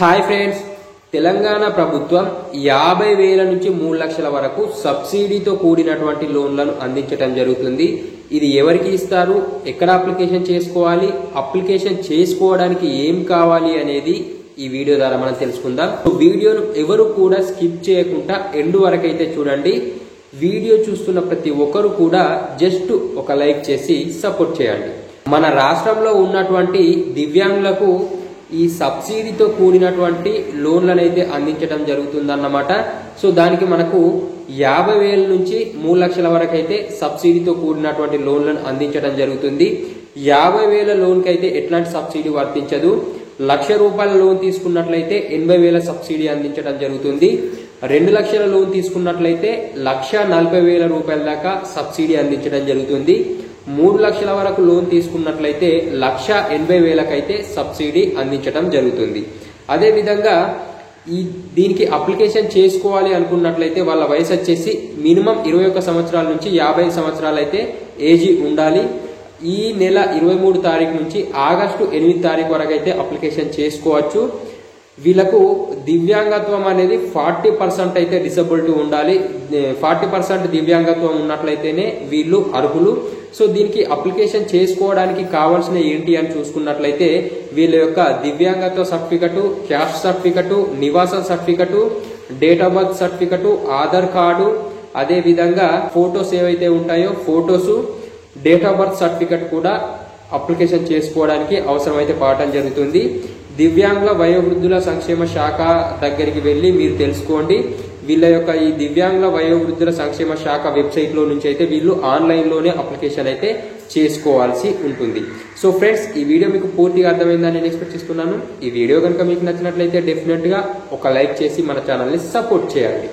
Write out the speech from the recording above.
Hi friends, Telangana ప్రభుత్వం 50,000 నుంచి 3 లక్షల వరకు సబ్సిడీతో కూడినటువంటి లోన్లను అందించడం జరుగుతుంది. ఇది ఎవరికి ఇస్తారు, ఎక్కడ అప్లికేషన్ చేసుకోవాలి, అప్లికేషన్ చేసుకోవడానికి ఏం కావాలి అనేది ఈ వీడియో ద్వారా మనం తెలుసుకుందాం. వీడియోను ఎవరు కూడా స్కిప్ చేయకుండా ఎండ్ వరకు అయితే చూడండి. వీడియో చూస్తున్న ప్రతి ఒక్కరు కూడా జస్ట్ ఒక లైక్ చేసి సపోర్ట్ చేయండి. మన రాష్ట్రంలో ఉన్నటువంటి దివ్యాంగులకు ఈ సబ్సిడీతో కూడినటువంటి లోన్లను అయితే అందించడం జరుగుతుందన్నమాట. సో దానికి మనకు 50,000 నుంచి 3 లక్షల వరకు అయితే సబ్సిడీతో కూడినటువంటి లోన్లను అందించడం జరుగుతుంది. 50,000 లోన్ కి అయితే ఎట్లాంటి సబ్సిడీ వర్తించదు. 1,00,000 రూపాయల లోన్ తీసుకున్నట్లయితే 80,000 సబ్సిడీ అందించడం జరుగుతుంది. 2 లక్షల లోన్ తీసుకున్నట్లయితే 1,40,000 రూపాయల దాకా సబ్సిడీ అందించడం జరుగుతుంది. 3 లక్షల వరకు లోన్ తీసుకున్నట్లయితే 1,80,000 అయితే సబ్సిడీ అందించడం జరుగుతుంది. అదే విధంగా దీనికి అప్లికేషన్ చేసుకోవాలి అనుకున్నట్లయితే వాళ్ళ వయసు వచ్చేసి మినిమం 21 సంవత్సరాల నుంచి 50 సంవత్సరాలు అయితే ఏజీ ఉండాలి. ఈ నెల 23 తారీఖు నుంచి ఆగస్టు 8 తారీఖు వరకు అయితే అప్లికేషన్ చేసుకోవచ్చు. వీళ్ళకు దివ్యాంగత్వం అనేది 40% అయితే డిసబిలిటీ ఉండాలి. 40% దివ్యాంగత్వం ఉన్నట్లయితేనే వీళ్ళు అర్హులు. సో దీనికి అప్లికేషన్ చేసుకోవడానికి కావాల్సిన ఏంటి అని చూసుకున్నట్లయితే వీళ్ళ యొక్క దివ్యాంగత్వ సర్టిఫికెట్, క్యాస్ట్ సర్టిఫికెట్, నివాస certificate, date of birth certificate, Aadhaar card, అదే విధంగా ఫోటోస్ ఏవైతే ఉంటాయో photos, date of birth certificate కూడా అప్లికేషన్ చేసుకోవడానికి అవసరమైతే పడటం జరుగుతుంది. దివ్యాంగుల వయోవృద్ధుల సంక్షేమ శాఖ దగ్గరికి వెళ్ళి మీరు తెలుసుకోండి. వీళ్ళ యొక్క ఈ దివ్యాంగుల వయోవృద్ధుల సంక్షేమ శాఖ వెబ్సైట్ లో నుంచి అయితే వీళ్ళు ఆన్లైన్ లోనే అప్లికేషన్ అయితే చేసుకోవాల్సి ఉంటుంది. సో ఫ్రెండ్స్, ఈ వీడియో మీకు పూర్తిగా అర్థమైందని నేను ఎక్స్పెక్ట్ చేస్తున్నాను. ఈ వీడియో కనుక మీకు నచ్చినట్లయితే డెఫినెట్ గా ఒక లైక్ చేసి మన ఛానల్ ని సపోర్ట్ చేయండి.